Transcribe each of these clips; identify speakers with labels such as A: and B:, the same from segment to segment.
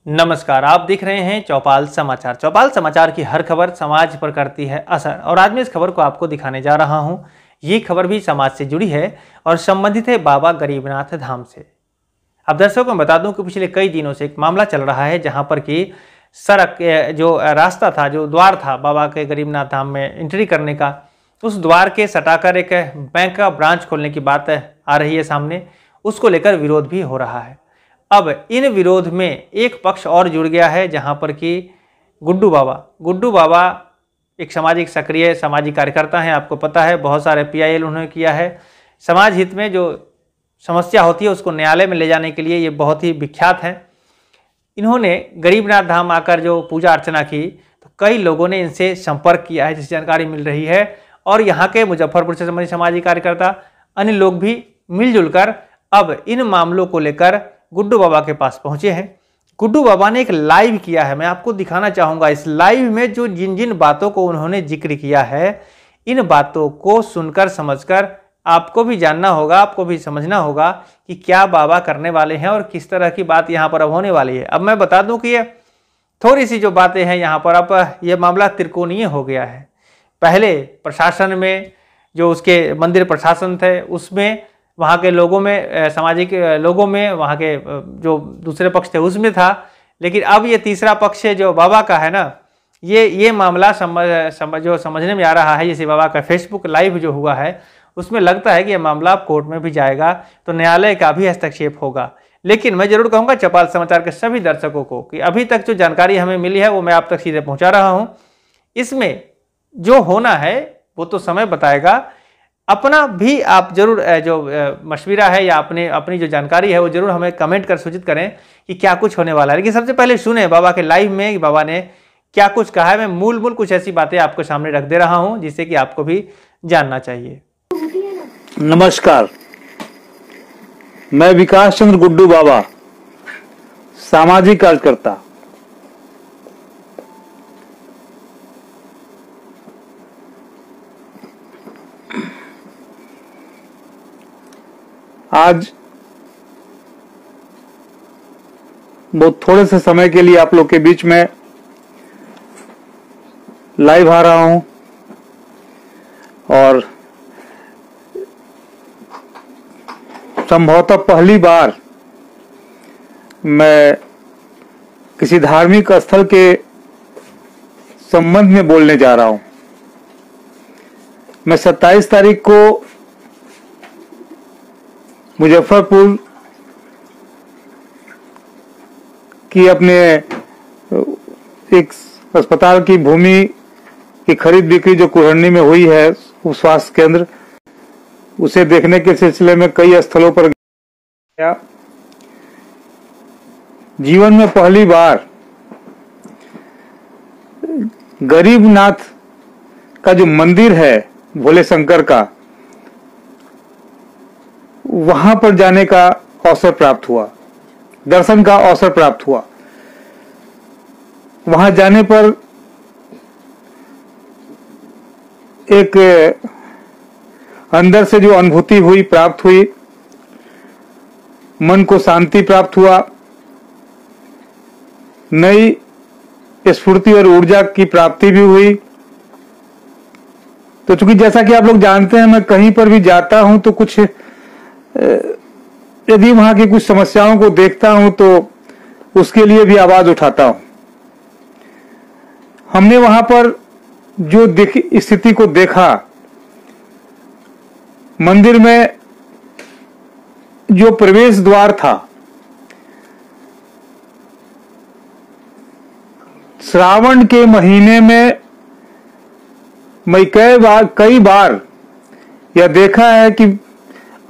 A: नमस्कार, आप देख रहे हैं चौपाल समाचार। चौपाल समाचार की हर खबर समाज पर करती है असर और आज मैं इस खबर को आपको दिखाने जा रहा हूं। ये खबर भी समाज से जुड़ी है और संबंधित है बाबा गरीबनाथ धाम से। अब दर्शकों को बता दूं कि पिछले कई दिनों से एक मामला चल रहा है जहां पर कि सड़क जो रास्ता था, जो द्वार था बाबा के गरीबनाथ धाम में एंट्री करने का, उस द्वार के सटाकर एक बैंक का ब्रांच खोलने की बात आ रही है सामने। उसको लेकर विरोध भी हो रहा है। अब इन विरोध में एक पक्ष और जुड़ गया है जहां पर कि गुड्डू बाबा एक सामाजिक सक्रिय सामाजिक कार्यकर्ता हैं। आपको पता है बहुत सारे PIL उन्होंने किया है। समाज हित में जो समस्या होती है उसको न्यायालय में ले जाने के लिए ये बहुत ही विख्यात हैं। इन्होंने गरीबनाथ धाम आकर जो पूजा अर्चना की तो कई लोगों ने इनसे संपर्क किया है, जिससे जानकारी मिल रही है। और यहाँ के मुजफ्फरपुर से संबंधित सामाजिक कार्यकर्ता अन्य लोग भी मिलजुल कर अब इन मामलों को लेकर गुड्डू बाबा के पास पहुंचे हैं। गुड्डू बाबा ने एक लाइव किया है, मैं आपको दिखाना चाहूंगा। इस लाइव में जो जिन जिन बातों को उन्होंने जिक्र किया है, इन बातों को सुनकर समझकर आपको भी जानना होगा, आपको भी समझना होगा कि क्या बाबा करने वाले हैं और किस तरह की बात यहाँ पर अब होने वाली है। अब मैं बता दूं कि ये थोड़ी सी जो बातें हैं यहाँ पर, अब यह मामला त्रिकोणीय हो गया है। पहले प्रशासन में जो उसके मंदिर प्रशासन थे उसमें, वहाँ के लोगों में, सामाजिक लोगों में, वहाँ के जो दूसरे पक्ष थे उसमें था। लेकिन अब ये तीसरा पक्ष है जो बाबा का है ना, ये मामला समझने में आ रहा है। जैसे बाबा का फेसबुक लाइव जो हुआ है उसमें लगता है कि ये मामला अब कोर्ट में भी जाएगा तो न्यायालय का भी हस्तक्षेप होगा। लेकिन मैं जरूर कहूँगा चौपाल समाचार के सभी दर्शकों को कि अभी तक जो जानकारी हमें मिली है वो मैं आप तक सीधे पहुँचा रहा हूँ। इसमें जो होना है वो तो समय बताएगा। अपना भी आप जरूर जो मशविरा है या अपनी जो जानकारी है वो जरूर हमें कमेंट कर सूचित करें कि क्या कुछ होने वाला है। लेकिन सबसे पहले सुने बाबा के लाइव में कि बाबा ने क्या कुछ कहा है। मैं मूल कुछ ऐसी बातें आपको सामने रख दे रहा हूं जिससे कि आपको भी जानना चाहिए।
B: नमस्कार, मैं विकास चंद्र गुड्डू बाबा, सामाजिक कार्यकर्ता। आज बहुत थोड़े से समय के लिए आप लोग के बीच में लाइव आ रहा हूं और संभवतः पहली बार मैं किसी धार्मिक स्थल के संबंध में बोलने जा रहा हूं। मैं 27 तारीख को मुजफ्फरपुर की अपने एक अस्पताल की भूमि की खरीद बिक्री जो कुहरनी में हुई है, उस स्वास्थ्य केंद्र, उसे देखने के सिलसिले में कई स्थलों पर गया। जीवन में पहली बार गरीबनाथ का जो मंदिर है भोले शंकर का, वहां पर जाने का अवसर प्राप्त हुआ, दर्शन का अवसर प्राप्त हुआ। वहां जाने पर एक अंदर से जो अनुभूति हुई, प्राप्त हुई, मन को शांति प्राप्त हुआ, नई स्फूर्ति और ऊर्जा की प्राप्ति भी हुई। तो चूंकि जैसा कि आप लोग जानते हैं, मैं कहीं पर भी जाता हूं तो कुछ यदि वहां की कुछ समस्याओं को देखता हूं तो उसके लिए भी आवाज उठाता हूं। हमने वहां पर जो स्थिति को देखा, मंदिर में जो प्रवेश द्वार था, श्रावण के महीने में मैं कई बार यह देखा है कि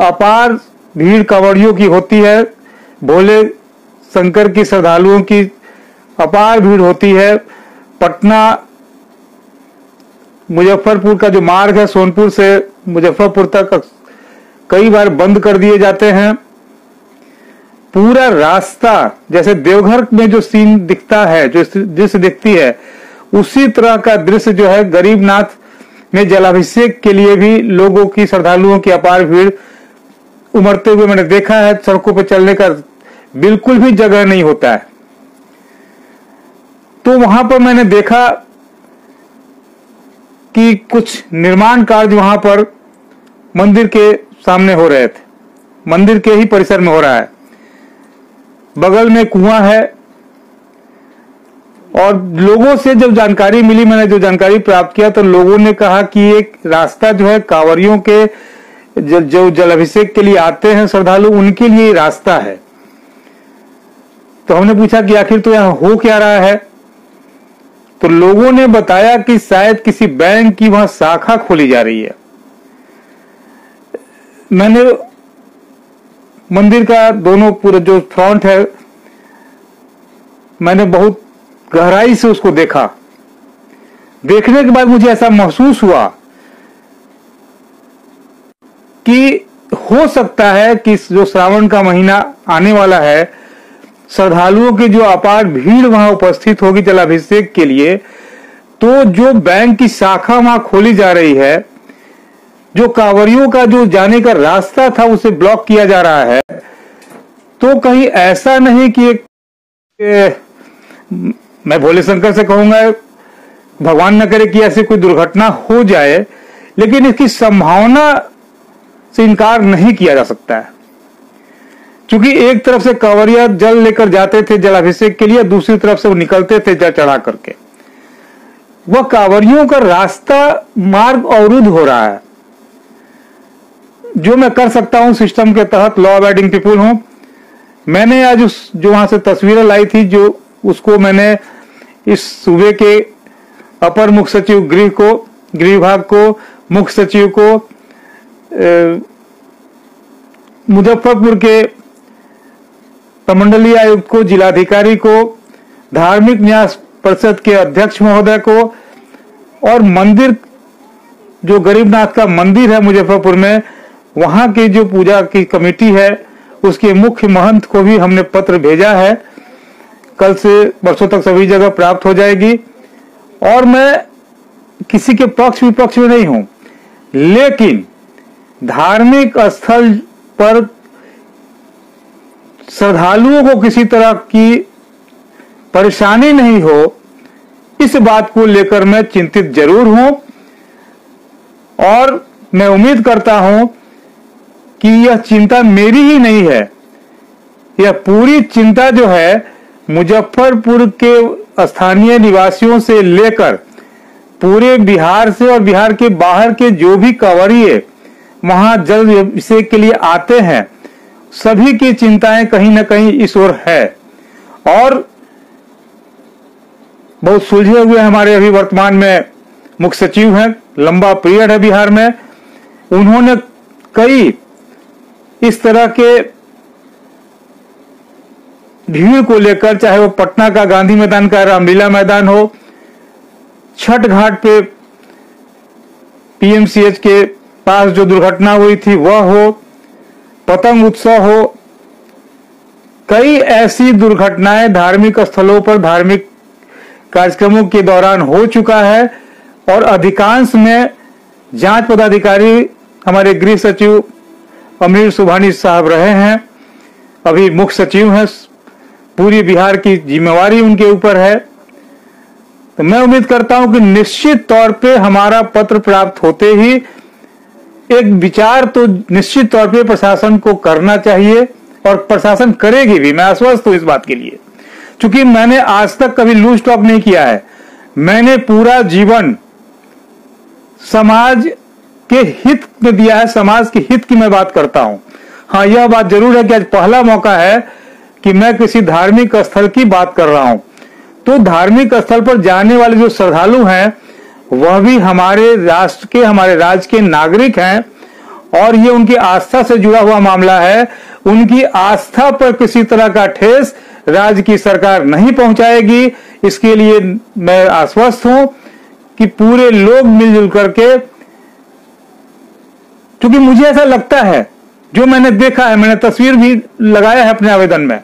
B: अपार भीड़ कांवड़ियों की होती है, भोले शंकर की श्रद्धालुओं की अपार भीड़ होती है। पटना मुजफ्फरपुर का जो मार्ग है, सोनपुर से मुजफ्फरपुर तक कई बार बंद कर दिए जाते हैं। पूरा रास्ता जैसे देवघर में जो सीन दिखता है, जो दृश्य दिखती है, उसी तरह का दृश्य जो है गरीबनाथ में जलाभिषेक के लिए भी लोगों की, श्रद्धालुओं की अपार भीड़ उमड़ते हुए मैंने देखा है। सड़कों पर चलने का बिल्कुल भी जगह नहीं होता है। तो वहां पर मैंने देखा कि कुछ निर्माण कार्य वहां पर मंदिर के सामने हो रहे थे, मंदिर के ही परिसर में हो रहा है। बगल में कुआं है और लोगों से जब जानकारी मिली, मैंने जो जानकारी प्राप्त किया, तो लोगों ने कहा कि एक रास्ता जो है कांवरियों के जो जलाभिषेक के लिए आते हैं श्रद्धालु, उनके लिए रास्ता है। तो हमने पूछा कि आखिर तो यहां हो क्या रहा है, तो लोगों ने बताया कि शायद किसी बैंक की वहां शाखा खोली जा रही है। मैंने मंदिर का दोनों पूरा जो फ्रंट है, मैंने बहुत गहराई से उसको देखा। देखने के बाद मुझे ऐसा महसूस हुआ कि हो सकता है कि जो श्रावण का महीना आने वाला है, श्रद्धालुओं की जो अपार भीड़ वहां उपस्थित होगी जलाभिषेक के लिए, तो जो बैंक की शाखा वहां खोली जा रही है, जो कांवरियों का जो जाने का रास्ता था उसे ब्लॉक किया जा रहा है, तो कहीं ऐसा नहीं कि मैं भोले शंकर से कहूंगा, भगवान न करे कि ऐसी कोई दुर्घटना हो जाए, लेकिन इसकी संभावना से इनकार नहीं किया जा सकता है। क्योंकि एक तरफ से कांवरिया जल लेकर जाते थे जलाभिषेक के लिए, दूसरी तरफ से वो निकलते थे जल चढ़ा करके। वह कांवरियों का रास्ता मार्ग अवरुद्ध हो रहा है। जो मैं कर सकता हूं सिस्टम के तहत, लॉ अबाइडिंग पीपुल हूं, मैंने आज जो वहां से तस्वीरें लाई थी, जो उसको मैंने इस सूबे के अपर मुख्य सचिव गृह विभाग को, मुख्य सचिव को, मुजफ्फरपुर के प्रमंडलीय आयुक्त को, जिलाधिकारी को, धार्मिक न्यास परिषद के अध्यक्ष महोदय को, और मंदिर जो गरीबनाथ का मंदिर है मुजफ्फरपुर में, वहां की जो पूजा की कमेटी है उसके मुख्य महंत को भी हमने पत्र भेजा है। कल से बरसों तक सभी जगह प्राप्त हो जाएगी। और मैं किसी के पक्ष विपक्ष में नहीं हूं, लेकिन धार्मिक स्थल पर श्रद्धालुओं को किसी तरह की परेशानी नहीं हो, इस बात को लेकर मैं चिंतित जरूर हूं। और मैं उम्मीद करता हूं कि यह चिंता मेरी ही नहीं है, यह पूरी चिंता जो है मुजफ्फरपुर के स्थानीय निवासियों से लेकर पूरे बिहार से और बिहार के बाहर के जो भी कांवरिये वहां जल अभिषेक के लिए आते हैं, सभी की चिंताएं कहीं ना कहीं इस ओर है। और बहुत सुलझे हुए हमारे अभी वर्तमान में मुख्य सचिव हैं, लंबा पीरियड है बिहार में, उन्होंने कई इस तरह के भीड़ को लेकर, चाहे वो पटना का गांधी मैदान का रामलीला मैदान हो, छठ घाट पे पीएमसीएच के पास जो दुर्घटना हुई थी वह हो, पतंग उत्सव हो, कई ऐसी दुर्घटनाएं धार्मिक स्थलों पर धार्मिक कार्यक्रमों के दौरान हो चुका है। और अधिकांश में जांच पदाधिकारी हमारे गृह सचिव अमीर सुभानी साहब रहे हैं, अभी मुख्य सचिव हैं, पूरी बिहार की जिम्मेवारी उनके ऊपर है। तो मैं उम्मीद करता हूं कि निश्चित तौर पे हमारा पत्र प्राप्त होते ही एक विचार तो निश्चित तौर पे प्रशासन को करना चाहिए, और प्रशासन करेगी भी, मैं आश्वस्त हूं इस बात के लिए। क्योंकि मैंने आज तक कभी लूज टॉक नहीं किया है, मैंने पूरा जीवन समाज के हित में दिया है, समाज के हित की मैं बात करता हूं। हाँ, यह बात जरूर है कि आज पहला मौका है कि मैं किसी धार्मिक स्थल की बात कर रहा हूं। तो धार्मिक स्थल पर जाने वाले जो श्रद्धालु हैं वह भी हमारे राष्ट्र के, हमारे राज्य के नागरिक हैं, और ये उनकी आस्था से जुड़ा हुआ मामला है। उनकी आस्था पर किसी तरह का ठेस राज्य की सरकार नहीं पहुंचाएगी, इसके लिए मैं आश्वस्त हूं कि पूरे लोग मिलजुल करके, क्योंकि मुझे ऐसा लगता है, जो मैंने देखा है, मैंने तस्वीर भी लगाया है अपने आवेदन में,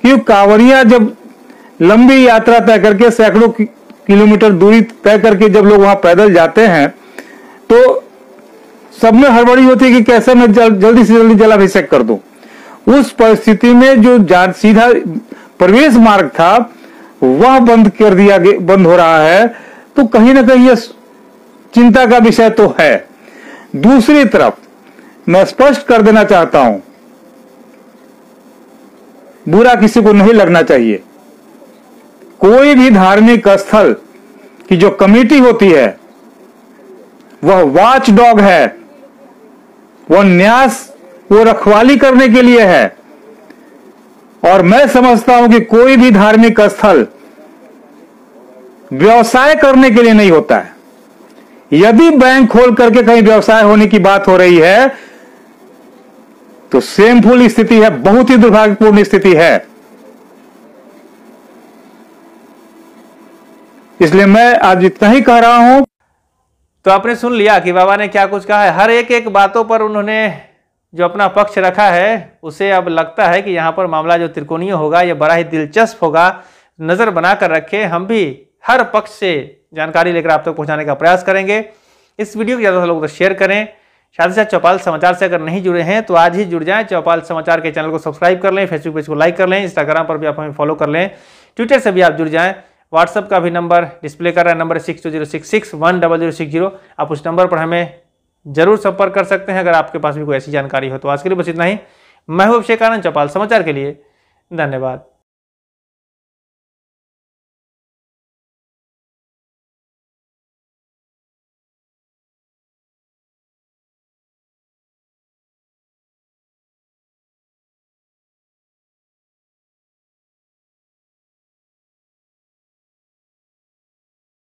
B: कि कांवरिया जब लंबी यात्रा तय करके सैकड़ों किलोमीटर दूरी तय करके जब लोग वहां पैदल जाते हैं, तो सब में हड़बड़ी होती है कि कैसे मैं जल्दी से जल्दी जलाभिषेक कर दूं। उस परिस्थिति में जो सीधा प्रवेश मार्ग था वह बंद हो रहा है, तो कहीं ना कहीं यह चिंता का विषय तो है। दूसरी तरफ मैं स्पष्ट कर देना चाहता हूं, बुरा किसी को नहीं लगना चाहिए। कोई भी धार्मिक स्थल की जो कमेटी होती है वह वॉच डॉग है, वह न्यास, वो रखवाली करने के लिए है। और मैं समझता हूं कि कोई भी धार्मिक स्थल व्यवसाय करने के लिए नहीं होता है। यदि बैंक खोल करके कहीं व्यवसाय होने की बात हो रही है तो शेमफुल स्थिति है, बहुत ही दुर्भाग्यपूर्ण स्थिति है। इसलिए मैं आज इतना ही कह रहा हूं।
A: तो आपने सुन लिया कि बाबा ने क्या कुछ कहा है। हर एक बातों पर उन्होंने जो अपना पक्ष रखा है, उसे अब लगता है कि यहाँ पर मामला जो त्रिकोणीय होगा यह बड़ा ही दिलचस्प होगा। नज़र बनाकर रखें, हम भी हर पक्ष से जानकारी लेकर आप तक पहुँचाने का प्रयास करेंगे। इस वीडियो को ज़्यादा से लोगों तक शेयर करें। साथ ही साथ चौपाल समाचार से अगर नहीं जुड़े हैं तो आज ही जुड़ जाएं। चौपाल समाचार के चैनल को सब्सक्राइब कर लें, फेसबुक पेज को लाइक कर लें, इंस्टाग्राम पर भी आप हमें फॉलो कर लें, ट्विटर से भी आप जुड़ जाएं। व्हाट्सएप का भी नंबर डिस्प्ले कर रहा है, नंबर 6206610060। आप उस नंबर पर हमें जरूर संपर्क कर सकते हैं अगर आपके पास भी कोई ऐसी जानकारी हो। तो आज के लिए बस इतना ही। मैं हूं अभिषेक आनंद, चौपाल समाचार के लिए धन्यवाद।